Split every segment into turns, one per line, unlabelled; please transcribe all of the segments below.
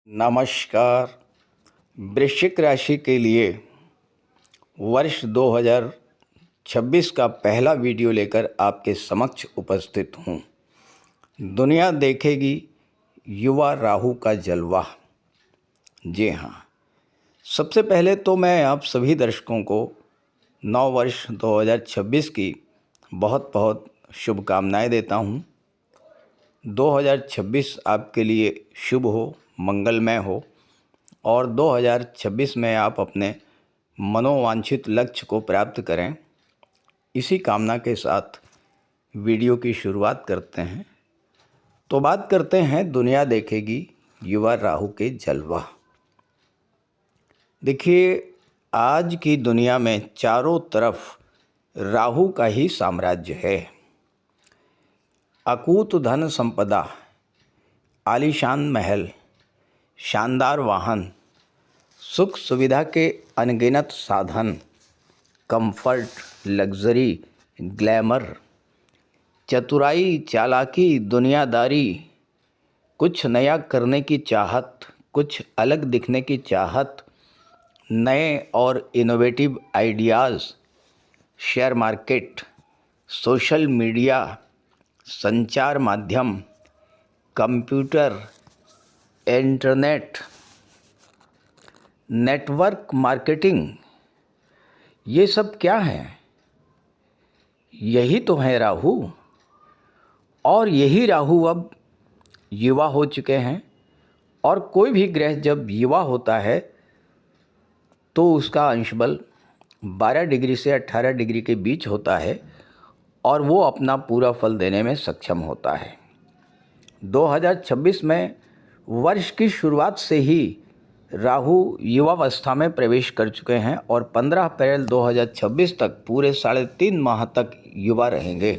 नमस्कार। वृश्चिक राशि के लिए वर्ष 2026 का पहला वीडियो लेकर आपके समक्ष उपस्थित हूँ। दुनिया देखेगी युवा राहु का जलवा। जी हाँ, सबसे पहले तो मैं आप सभी दर्शकों को नव वर्ष 2026 की बहुत बहुत शुभकामनाएं देता हूँ। 2026 आपके लिए शुभ हो, मंगलमय हो और 2026 में आप अपने मनोवांछित लक्ष्य को प्राप्त करें। इसी कामना के साथ वीडियो की शुरुआत करते हैं। तो बात करते हैं दुनिया देखेगी युवा राहु के जलवा। देखिए, आज की दुनिया में चारों तरफ राहु का ही साम्राज्य है। अकूत धन संपदा, आलीशान महल, शानदार वाहन, सुख सुविधा के अनगिनत साधन, कंफर्ट, लग्जरी, ग्लैमर, चतुराई, चालाकी, दुनियादारी, कुछ नया करने की चाहत, कुछ अलग दिखने की चाहत, नए और innovative ideas, share market, social media, संचार माध्यम, कंप्यूटर, इंटरनेट, नेटवर्क मार्केटिंग, ये सब क्या है? यही तो है राहु। और यही राहु अब युवा हो चुके हैं। और कोई भी ग्रह जब युवा होता है तो उसका अंश बल 12 डिग्री से 18 डिग्री के बीच होता है और वो अपना पूरा फल देने में सक्षम होता है। 2026 में वर्ष की शुरुआत से ही राहु युवावस्था में प्रवेश कर चुके हैं और 15 अप्रैल 2026 तक पूरे 3.5 माह तक युवा रहेंगे।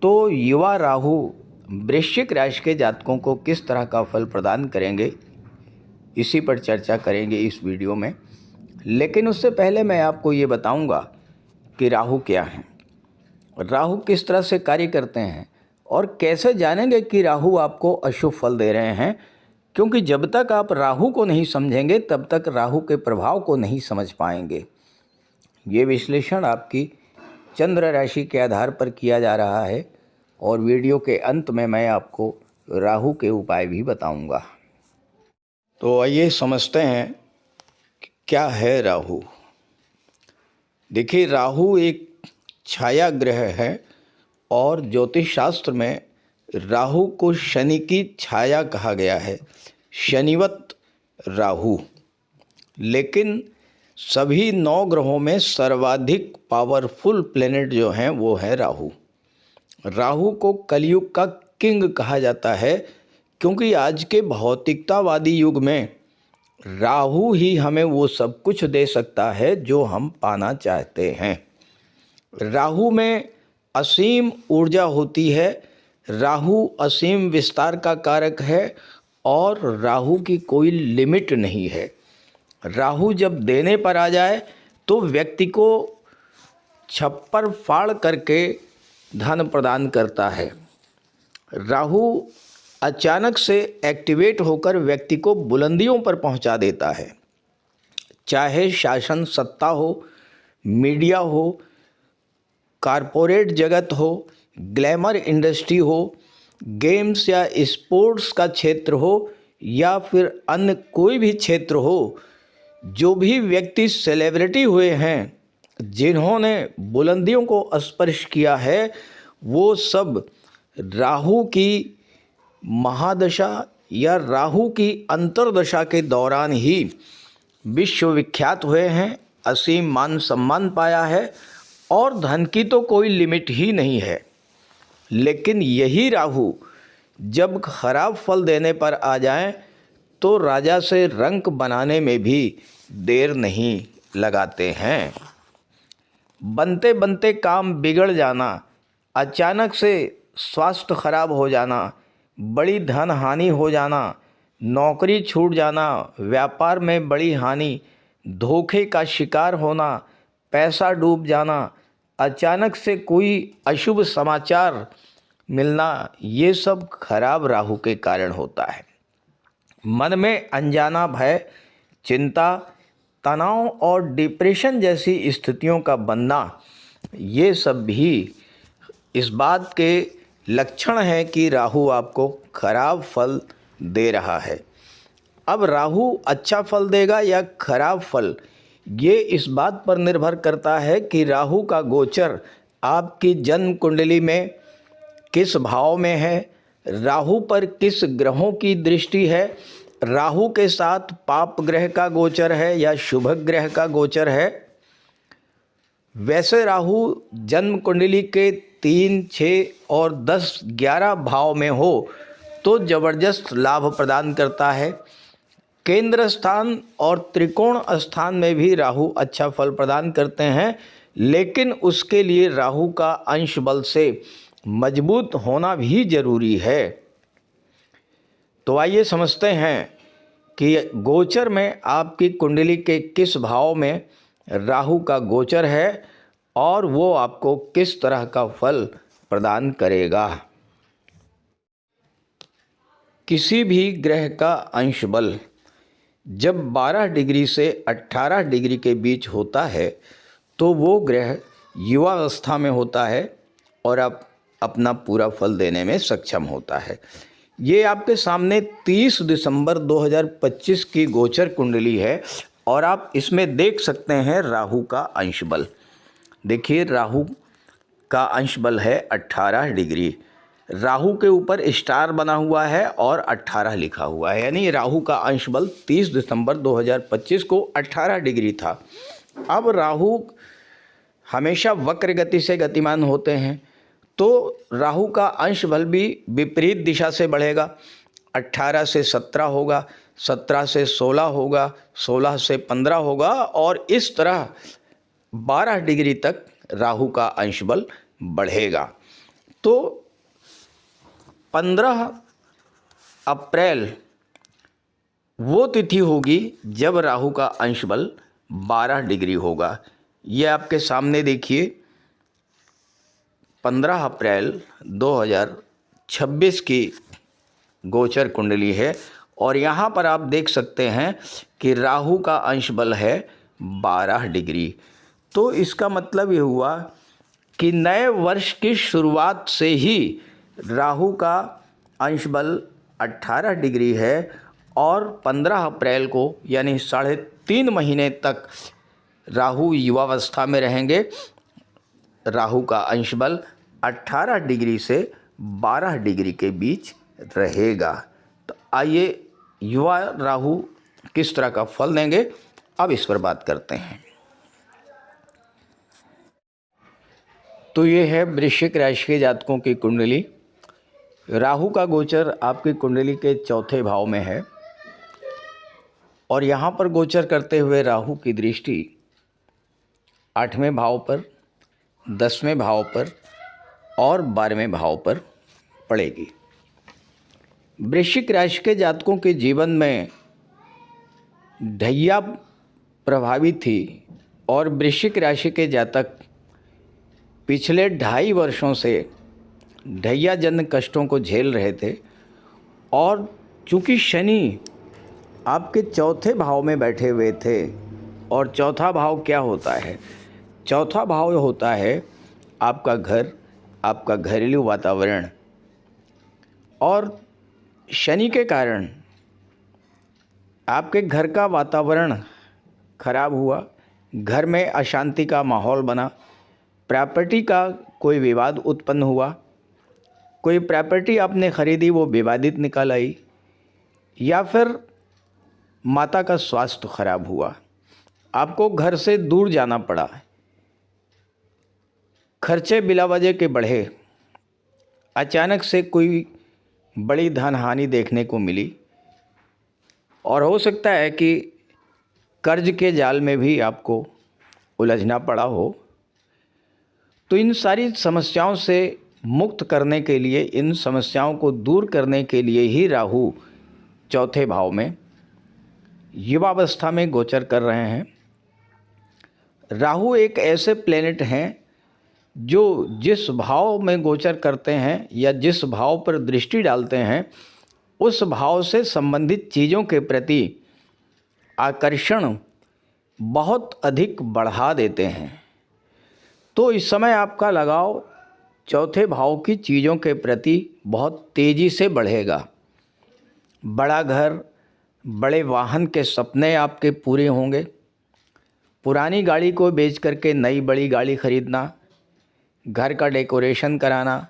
तो युवा राहु वृश्चिक राशि के जातकों को किस तरह का फल प्रदान करेंगे, इसी पर चर्चा करेंगे इस वीडियो में। लेकिन उससे पहले मैं आपको ये बताऊंगा कि राहु क्या है, राहु किस तरह से कार्य करते हैं और कैसे जानेंगे कि राहु आपको अशुभ फल दे रहे हैं। क्योंकि जब तक आप राहु को नहीं समझेंगे तब तक राहु के प्रभाव को नहीं समझ पाएंगे। ये विश्लेषण आपकी चंद्र राशि के आधार पर किया जा रहा है और वीडियो के अंत में मैं आपको राहु के उपाय भी बताऊंगा। तो आइए समझते हैं कि क्या है राहु। देखिए, राहु एक छाया ग्रह है और ज्योतिष शास्त्र में राहु को शनि की छाया कहा गया है, शनिवत राहु। लेकिन सभी 9 ग्रहों में सर्वाधिक पावरफुल प्लेनेट जो हैं वो है राहु। राहु को कलयुग का किंग कहा जाता है क्योंकि आज के भौतिकतावादी युग में राहु ही हमें वो सब कुछ दे सकता है जो हम पाना चाहते हैं। राहु में असीम ऊर्जा होती है, राहु असीम विस्तार का कारक है और राहु की कोई लिमिट नहीं है। राहु जब देने पर आ जाए तो व्यक्ति को छप्पर फाड़ करके धन प्रदान करता है। राहु अचानक से एक्टिवेट होकर व्यक्ति को बुलंदियों पर पहुंचा देता है। चाहे शासन सत्ता हो, मीडिया हो, कारपोरेट जगत हो, ग्लैमर इंडस्ट्री हो, गेम्स या स्पोर्ट्स का क्षेत्र हो या फिर अन्य कोई भी क्षेत्र हो, जो भी व्यक्ति सेलिब्रिटी हुए हैं, जिन्होंने बुलंदियों को स्पर्श किया है, वो सब राहु की महादशा या राहु की अंतर्दशा के दौरान ही विश्वविख्यात हुए हैं, असीम मान सम्मान पाया है और धन की तो कोई लिमिट ही नहीं है। लेकिन यही राहु जब खराब फल देने पर आ जाए तो राजा से रंक बनाने में भी देर नहीं लगाते हैं। बनते बनते काम बिगड़ जाना, अचानक से स्वास्थ्य खराब हो जाना, बड़ी धन हानि हो जाना, नौकरी छूट जाना, व्यापार में बड़ी हानि, धोखे का शिकार होना, पैसा डूब जाना, अचानक से कोई अशुभ समाचार मिलना, ये सब खराब राहु के कारण होता है। मन में अनजाना भय, चिंता, तनाव और डिप्रेशन जैसी स्थितियों का बनना, ये सब भी इस बात के लक्षण हैं कि राहु आपको खराब फल दे रहा है। अब राहु अच्छा फल देगा या खराब फल, ये इस बात पर निर्भर करता है कि राहु का गोचर आपकी जन्म कुंडली में किस भाव में है, राहु पर किस ग्रहों की दृष्टि है, राहु के साथ पाप ग्रह का गोचर है या शुभ ग्रह का गोचर है। वैसे राहु जन्म कुंडली के 3, 6 और 10, 11 भाव में हो तो ज़बरदस्त लाभ प्रदान करता है। केंद्र स्थान और त्रिकोण स्थान में भी राहु अच्छा फल प्रदान करते हैं, लेकिन उसके लिए राहु का अंश बल से मजबूत होना भी जरूरी है। तो आइए समझते हैं कि गोचर में आपकी कुंडली के किस भाव में राहु का गोचर है और वो आपको किस तरह का फल प्रदान करेगा। किसी भी ग्रह का अंश बल जब 12 डिग्री से 18 डिग्री के बीच होता है तो वो ग्रह युवावस्था में होता है और अब अपना पूरा फल देने में सक्षम होता है। ये आपके सामने 30 दिसंबर 2025 की गोचर कुंडली है और आप इसमें देख सकते हैं राहु का अंश बल। देखिए, राहु का अंश बल है 18 डिग्री। राहु के ऊपर स्टार बना हुआ है और 18 लिखा हुआ है, यानी राहु का अंश बल 30 दिसंबर 2025 को 18 डिग्री था। अब राहु हमेशा वक्र गति से गतिमान होते हैं, तो राहु का अंश बल भी विपरीत दिशा से बढ़ेगा। 18 से 17 होगा, 17 से 16 होगा, 16 से 15 होगा और इस तरह 12 डिग्री तक राहु का अंश बल बढ़ेगा। तो 15 अप्रैल वो तिथि होगी जब राहु का अंश बल 12 डिग्री होगा। ये आपके सामने देखिए, 15 अप्रैल 2026 की गोचर कुंडली है और यहाँ पर आप देख सकते हैं कि राहु का अंश बल है 12 डिग्री। तो इसका मतलब ये हुआ कि नए वर्ष की शुरुआत से ही राहु का अंश बल 18 डिग्री है और 15 अप्रैल को यानी 3.5 महीने तक राहु युवावस्था में रहेंगे। राहु का अंश बल 18 डिग्री से 12 डिग्री के बीच रहेगा। तो आइए युवा राहु किस तरह का फल देंगे, अब इस पर बात करते हैं। तो ये है वृश्चिक राशि के जातकों की कुंडली। राहु का गोचर आपकी कुंडली के 4थे भाव में है और यहाँ पर गोचर करते हुए राहु की दृष्टि 8वें भाव पर, 10वें भाव पर और 12वें भाव पर पड़ेगी। वृश्चिक राशि के जातकों के जीवन में ढैया प्रभावित थी और वृश्चिक राशि के जातक पिछले 2.5 वर्षों से ढैया जन्य कष्टों को झेल रहे थे और चूँकि शनि आपके 4थे भाव में बैठे हुए थे और 4था भाव क्या होता है? 4था भाव होता है आपका घर, आपका घरेलू वातावरण, और शनि के कारण आपके घर का वातावरण खराब हुआ, घर में अशांति का माहौल बना, प्रॉपर्टी का कोई विवाद उत्पन्न हुआ, कोई प्रॉपर्टी आपने खरीदी वो विवादित निकल आई, या फिर माता का स्वास्थ्य खराब हुआ, आपको घर से दूर जाना पड़ा, खर्चे बिला वजह के बढ़े, अचानक से कोई बड़ी धन हानि देखने को मिली और हो सकता है कि कर्ज के जाल में भी आपको उलझना पड़ा हो। तो इन सारी समस्याओं से मुक्त करने के लिए, इन समस्याओं को दूर करने के लिए ही राहु 4थे भाव में युवावस्था में गोचर कर रहे हैं। राहु एक ऐसे प्लेनेट हैं जो जिस भाव में गोचर करते हैं या जिस भाव पर दृष्टि डालते हैं उस भाव से संबंधित चीज़ों के प्रति आकर्षण बहुत अधिक बढ़ा देते हैं। तो इस समय आपका लगाव चौथे भाव की चीज़ों के प्रति बहुत तेज़ी से बढ़ेगा। बड़ा घर, बड़े वाहन के सपने आपके पूरे होंगे। पुरानी गाड़ी को बेच करके नई बड़ी गाड़ी खरीदना, घर का डेकोरेशन कराना,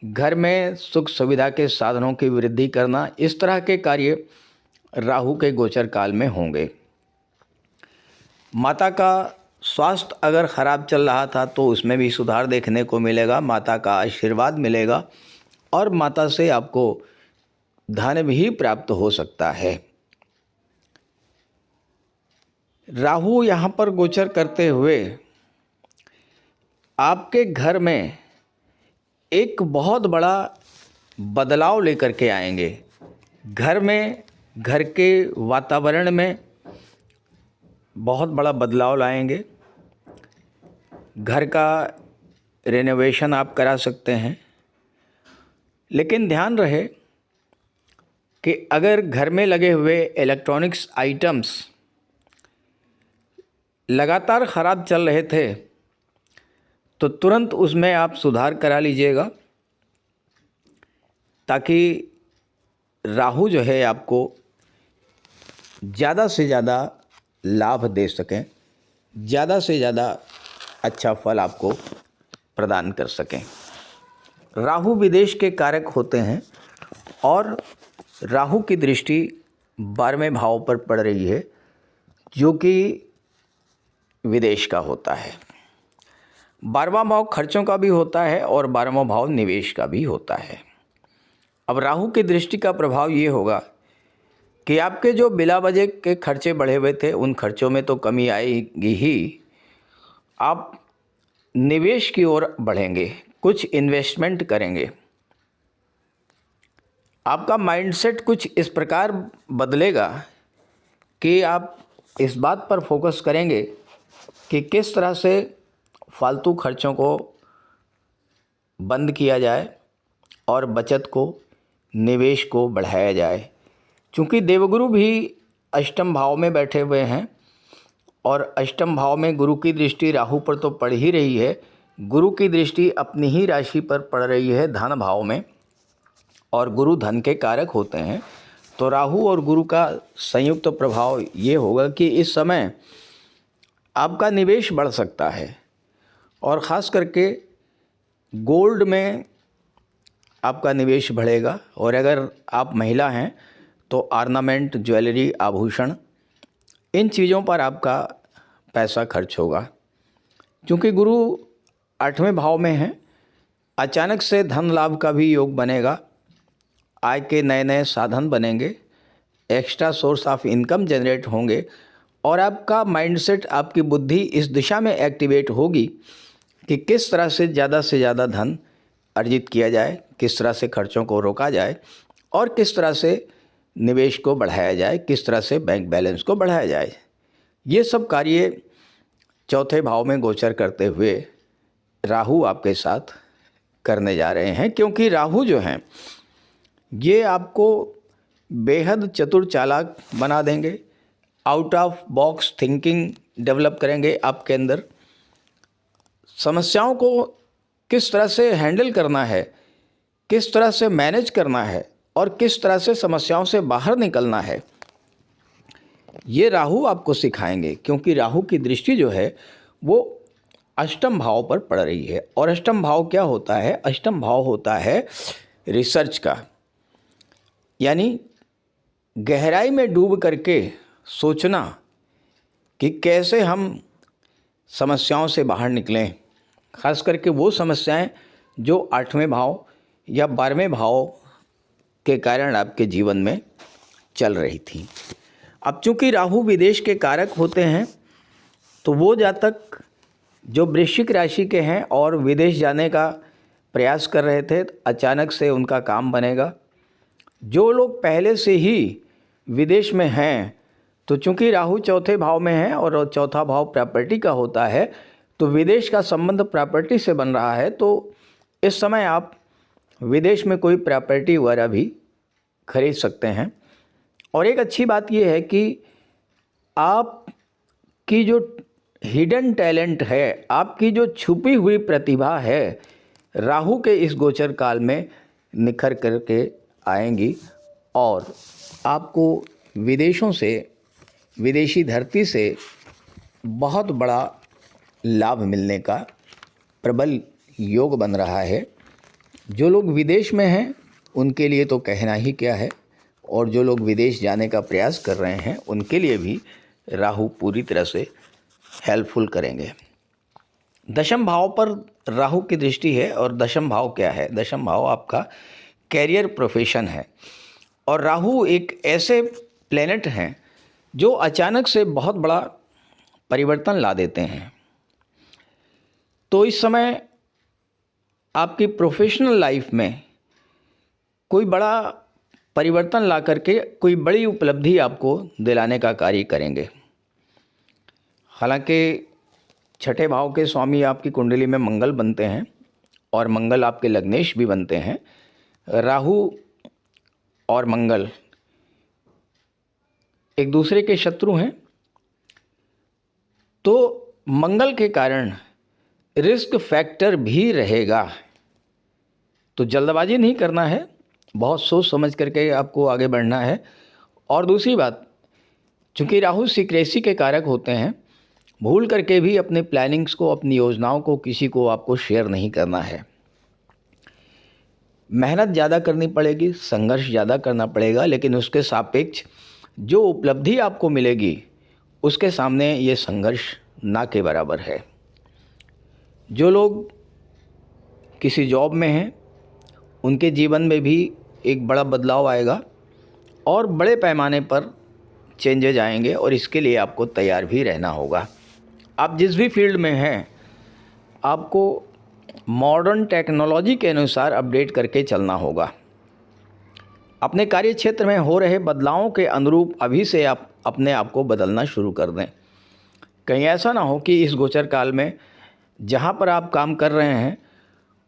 घर में सुख सुविधा के साधनों की वृद्धि करना, इस तरह के कार्य राहु के गोचर काल में होंगे। माता का स्वास्थ्य अगर ख़राब चल रहा था तो उसमें भी सुधार देखने को मिलेगा, माता का आशीर्वाद मिलेगा और माता से आपको धन भी प्राप्त हो सकता है। राहु यहाँ पर गोचर करते हुए आपके घर में एक बहुत बड़ा बदलाव लेकर के आएंगे। घर में, घर के वातावरण में बहुत बड़ा बदलाव लाएंगे। घर का रेनोवेशन आप करा सकते हैं, लेकिन ध्यान रहे कि अगर घर में लगे हुए इलेक्ट्रॉनिक्स आइटम्स लगातार ख़राब चल रहे थे तो तुरंत उसमें आप सुधार करा लीजिएगा, ताकि राहु जो है आपको ज़्यादा से ज़्यादा लाभ दे सकें, ज़्यादा से ज़्यादा अच्छा फल आपको प्रदान कर सकें। राहु विदेश के कारक होते हैं और राहु की दृष्टि 12वें भाव पर पड़ रही है, जो कि विदेश का होता है। 12वां भाव खर्चों का भी होता है और 12वां भाव निवेश का भी होता है। अब राहु की दृष्टि का प्रभाव ये होगा कि आपके जो बिला वजह के खर्चे बढ़े हुए थे उन खर्चों में तो कमी आएगी ही, आप निवेश की ओर बढ़ेंगे, कुछ इन्वेस्टमेंट करेंगे। आपका माइंडसेट कुछ इस प्रकार बदलेगा कि आप इस बात पर फोकस करेंगे कि किस तरह से फालतू खर्चों को बंद किया जाए और बचत को, निवेश को बढ़ाया जाए। क्योंकि देवगुरु भी अष्टम भाव में बैठे हुए हैं और अष्टम भाव में गुरु की दृष्टि राहु पर तो पड़ ही रही है, गुरु की दृष्टि अपनी ही राशि पर पड़ रही है धन भाव में, और गुरु धन के कारक होते हैं। तो राहु और गुरु का संयुक्त प्रभाव ये होगा कि इस समय आपका निवेश बढ़ सकता है और ख़ास करके गोल्ड में आपका निवेश बढ़ेगा। और अगर आप महिला हैं तो ऑर्नामेंट, ज्वेलरी, आभूषण, इन चीज़ों पर आपका पैसा खर्च होगा। क्योंकि गुरु 8वें भाव में है, अचानक से धन लाभ का भी योग बनेगा, आय के नए नए साधन बनेंगे, extra source of income generate होंगे और आपका माइंडसेट, आपकी बुद्धि इस दिशा में एक्टिवेट होगी कि किस तरह से ज़्यादा धन अर्जित किया जाए, किस तरह से खर्चों को रोका जाए और किस तरह से निवेश को बढ़ाया जाए, किस तरह से बैंक बैलेंस को बढ़ाया जाए। ये सब कार्य चौथे भाव में गोचर करते हुए राहु आपके साथ करने जा रहे हैं। क्योंकि राहु जो हैं ये आपको बेहद चतुर चालाक बना देंगे, out of box thinking develop करेंगे आपके अंदर। समस्याओं को किस तरह से हैंडल करना है, किस तरह से मैनेज करना है और किस तरह से समस्याओं से बाहर निकलना है, ये राहु आपको सिखाएंगे। क्योंकि राहु की दृष्टि जो है वो अष्टम भाव पर पड़ रही है। और अष्टम भाव क्या होता है? अष्टम भाव होता है रिसर्च का, यानी गहराई में डूब करके सोचना कि कैसे हम समस्याओं से बाहर निकलें। खास करके वो समस्याएं जो 8वें भाव या 12वें भाव के कारण आपके जीवन में चल रही थी। अब चूँकि राहु विदेश के कारक होते हैं तो वो जातक जो वृश्चिक राशि के हैं और विदेश जाने का प्रयास कर रहे थे, अचानक से उनका काम बनेगा। जो लोग पहले से ही विदेश में हैं, तो चूँकि राहु चौथे भाव में है और चौथा भाव प्रॉपर्टी का होता है, तो विदेश का संबंध प्रॉपर्टी से बन रहा है। तो इस समय आप विदेश में कोई प्रॉपर्टी वगैरह भी खरीद सकते हैं। और एक अच्छी बात ये है कि आपकी जो हिडन टैलेंट है, आपकी जो छुपी हुई प्रतिभा है, राहु के इस गोचर काल में निखर करके आएंगी और आपको विदेशों से, विदेशी धरती से बहुत बड़ा लाभ मिलने का प्रबल योग बन रहा है। जो लोग विदेश में हैं उनके लिए तो कहना ही क्या है, और जो लोग विदेश जाने का प्रयास कर रहे हैं उनके लिए भी राहु पूरी तरह से हेल्पफुल करेंगे। दशम भाव पर राहु की दृष्टि है, और दशम भाव क्या है? दशम भाव आपका कैरियर प्रोफेशन है। और राहु एक ऐसे प्लेनेट हैं जो अचानक से बहुत बड़ा परिवर्तन ला देते हैं। तो इस समय आपकी प्रोफेशनल लाइफ में कोई बड़ा परिवर्तन ला करके कोई बड़ी उपलब्धि आपको दिलाने का कार्य करेंगे। हालांकि छठे भाव के स्वामी आपकी कुंडली में मंगल बनते हैं और मंगल आपके लग्नेश भी बनते हैं। राहु और मंगल एक दूसरे के शत्रु हैं, तो मंगल के कारण रिस्क फैक्टर भी रहेगा। तो जल्दबाजी नहीं करना है, बहुत सोच समझ करके आपको आगे बढ़ना है। और दूसरी बात, चूँकि राहु सीक्रेसी के कारक होते हैं, भूल करके भी अपने प्लानिंग्स को, अपनी योजनाओं को किसी को आपको शेयर नहीं करना है। मेहनत ज़्यादा करनी पड़ेगी, संघर्ष ज़्यादा करना पड़ेगा, लेकिन उसके सापेक्ष जो उपलब्धि आपको मिलेगी उसके सामने ये संघर्ष ना के बराबर है। जो लोग किसी जॉब में हैं उनके जीवन में भी एक बड़ा बदलाव आएगा और बड़े पैमाने पर चेंजेज आएंगे, और इसके लिए आपको तैयार भी रहना होगा। आप जिस भी फील्ड में हैं आपको मॉडर्न टेक्नोलॉजी के अनुसार अपडेट करके चलना होगा। अपने कार्य क्षेत्र में हो रहे बदलावों के अनुरूप अभी से आप अपने आप को बदलना शुरू कर दें। कहीं ऐसा ना हो कि इस गोचर काल में जहाँ पर आप काम कर रहे हैं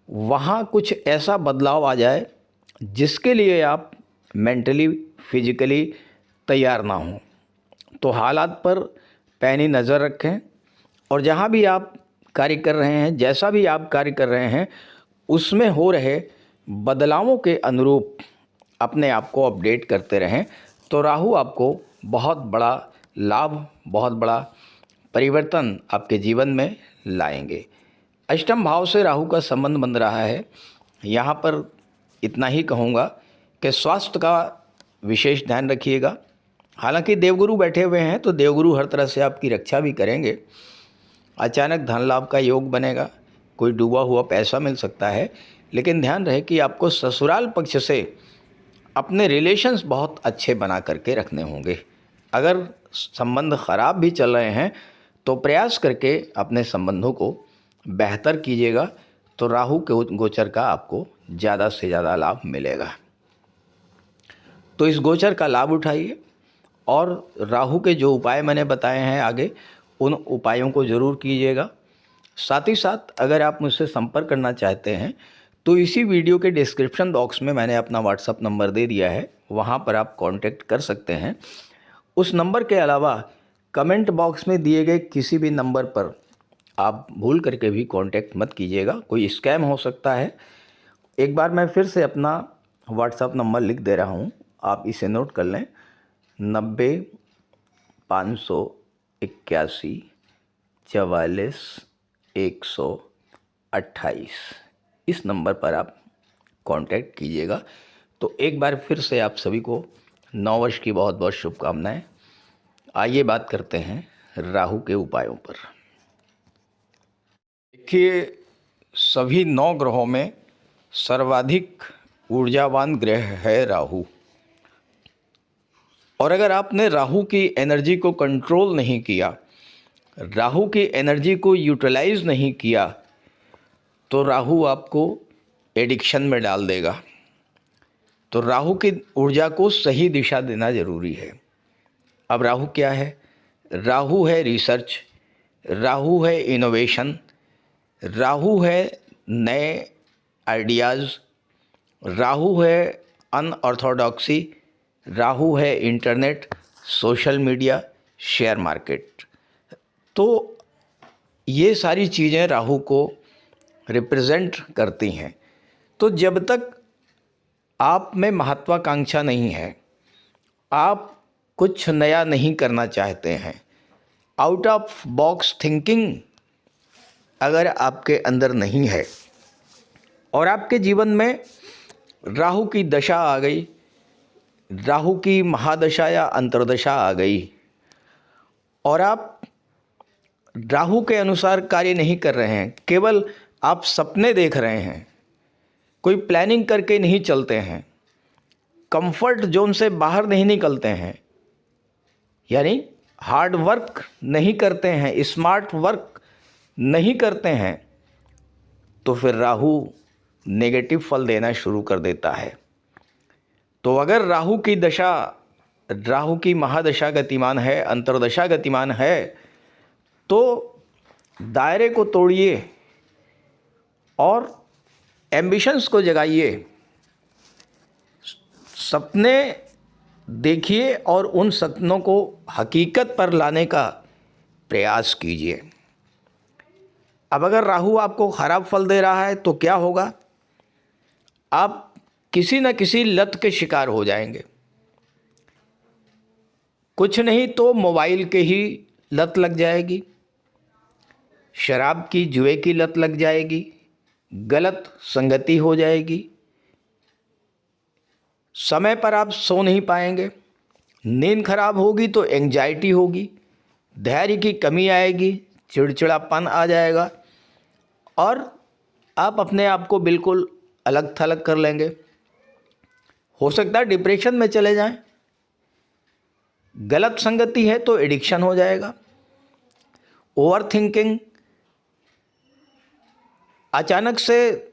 वहाँ कुछ ऐसा बदलाव आ जाए जिसके लिए आप मेंटली, फिजिकली तैयार ना हों। तो हालात पर पैनी नज़र रखें, और जहाँ भी आप कार्य कर रहे हैं, जैसा भी आप कार्य कर रहे हैं, उसमें हो रहे बदलावों के अनुरूप अपने आप को अपडेट करते रहें। तो राहु आपको बहुत बड़ा लाभ, बहुत बड़ा परिवर्तन आपके जीवन में लाएंगे। अष्टम भाव से राहु का संबंध बन रहा है। यहाँ पर इतना ही कहूँगा कि स्वास्थ्य का विशेष ध्यान रखिएगा। हालांकि देवगुरु बैठे हुए हैं तो देवगुरु हर तरह से आपकी रक्षा भी करेंगे। अचानक धन लाभ का योग बनेगा, कोई डूबा हुआ पैसा मिल सकता है, लेकिन ध्यान रहे कि आपको ससुराल पक्ष से अपने रिलेशंस बहुत अच्छे बना करके रखने होंगे। अगर संबंध ख़राब भी चल रहे हैं तो प्रयास करके अपने संबंधों को बेहतर कीजिएगा, तो राहु के गोचर का आपको ज़्यादा से ज़्यादा लाभ मिलेगा। तो इस गोचर का लाभ उठाइए, और राहु के जो उपाय मैंने बताए हैं आगे, उन उपायों को ज़रूर कीजिएगा। साथ ही साथ अगर आप मुझसे संपर्क करना चाहते हैं तो इसी वीडियो के डिस्क्रिप्शन बॉक्स में मैंने अपना व्हाट्सअप नंबर दे दिया है, वहाँ पर आप कांटेक्ट कर सकते हैं। उस नंबर के अलावा कमेंट बॉक्स में दिए गए किसी भी नंबर पर आप भूल करके भी कांटेक्ट मत कीजिएगा, कोई स्कैम हो सकता है। एक बार मैं फिर से अपना व्हाट्सअप नंबर लिख दे रहा हूँ, आप इसे नोट कर लें। 90 581 44 128, इस नंबर पर आप कांटेक्ट कीजिएगा। तो एक बार फिर से आप सभी को नव वर्ष की बहुत बहुत शुभकामनाएं। आइए बात करते हैं राहु के उपायों पर। देखिए, सभी 9 ग्रहों में सर्वाधिक ऊर्जावान ग्रह है राहु, और अगर आपने राहु की एनर्जी को कंट्रोल नहीं किया, राहु की एनर्जी को यूटिलाइज नहीं किया, तो राहु आपको एडिक्शन में डाल देगा। तो राहु की ऊर्जा को सही दिशा देना ज़रूरी है। अब राहु क्या है? राहु है रिसर्च, राहु है इनोवेशन, राहु है नए आइडियाज़, राहु है अनऑर्थोडॉक्सी, राहु है internet, social media, share market. तो ये सारी चीज़ें राहु को रिप्रेजेंट करती हैं। तो जब तक आप में महत्वाकांक्षा नहीं है, आप कुछ नया नहीं करना चाहते हैं, आउट ऑफ बॉक्स थिंकिंग अगर आपके अंदर नहीं है और आपके जीवन में राहु की दशा आ गई, राहु की महादशा या अंतर्दशा आ गई और आप राहु के अनुसार कार्य नहीं कर रहे हैं, केवल आप सपने देख रहे हैं, कोई प्लानिंग करके नहीं चलते हैं, कंफर्ट जोन से बाहर नहीं निकलते हैं, यानी हार्ड वर्क नहीं करते हैं, स्मार्ट वर्क नहीं करते हैं, तो फिर राहु नेगेटिव फल देना शुरू कर देता है। तो अगर राहु की दशा, राहु की महादशा गतिमान है, अंतर्दशा गतिमान है, तो दायरे को तोड़िए और एम्बिशंस को जगाइए, सपने देखिए और उन सपनों को हकीकत पर लाने का प्रयास कीजिए। अब अगर राहु आपको खराब फल दे रहा है तो क्या होगा? आप किसी न किसी लत के शिकार हो जाएंगे। कुछ नहीं तो मोबाइल के ही लत लग जाएगी, शराब की, जुए की लत लग जाएगी, गलत संगति हो जाएगी, समय पर आप सो नहीं पाएंगे, नींद खराब होगी तो एंजाइटी होगी, धैर्य की कमी आएगी, चिड़चिड़ापन आ जाएगा और आप अपने आप को बिल्कुल अलग थलग कर लेंगे। हो सकता है डिप्रेशन में चले जाएं। गलत संगति है तो एडिक्शन हो जाएगा। ओवर थिंकिंग, अचानक से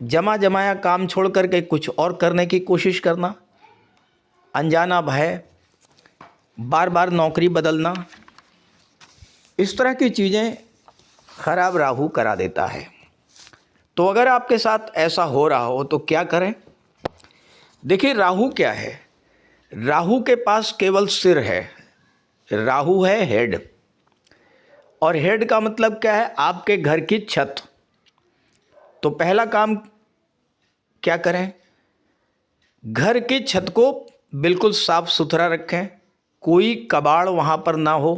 जमा जमाया काम छोड़ करके कुछ और करने की कोशिश करना, अनजाना भय, बार बार नौकरी बदलना, इस तरह की चीज़ें खराब राहु करा देता है। तो अगर आपके साथ ऐसा हो रहा हो तो क्या करें? देखिए, राहु क्या है? राहु के पास केवल सिर है, राहु है हेड, और हेड का मतलब क्या है? आपके घर की छत। तो पहला काम क्या करें? घर की छत को बिल्कुल साफ सुथरा रखें, कोई कबाड़ वहाँ पर ना हो,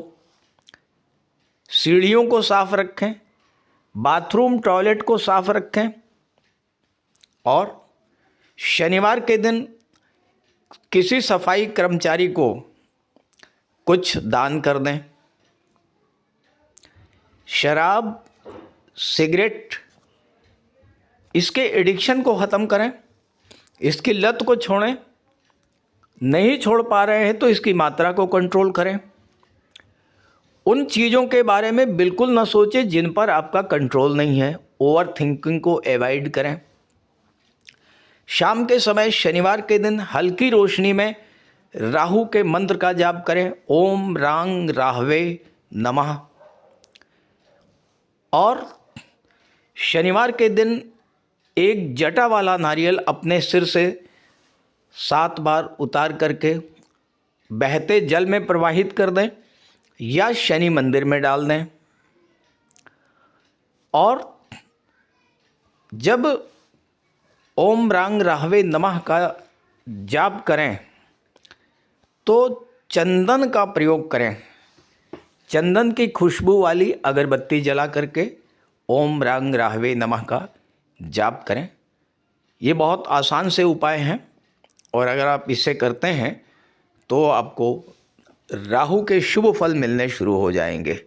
सीढ़ियों को साफ रखें, बाथरूम टॉयलेट को साफ रखें और शनिवार के दिन किसी सफाई कर्मचारी को कुछ दान कर दें। शराब, सिगरेट, इसके एडिक्शन को ख़त्म करें, इसकी लत को छोड़ें। नहीं छोड़ पा रहे हैं तो इसकी मात्रा को कंट्रोल करें। उन चीज़ों के बारे में बिल्कुल ना सोचें जिन पर आपका कंट्रोल नहीं है। ओवर थिंकिंग को अवॉइड करें। शाम के समय शनिवार के दिन हल्की रोशनी में राहु के मंत्र का जाप करें, ओम रांग राहवे नमः। और शनिवार के दिन एक जटा वाला नारियल अपने सिर से 7 बार उतार करके बहते जल में प्रवाहित कर दें या शनि मंदिर में डाल दें। और जब ओम रांग राहवे नमः का जाप करें तो चंदन का प्रयोग करें। चंदन की खुशबू वाली अगरबत्ती जला करके ओम रांग राहवे नमः का जाप करें। ये बहुत आसान से उपाय हैं और अगर आप इसे करते हैं तो आपको राहु के शुभ फल मिलने शुरू हो जाएंगे।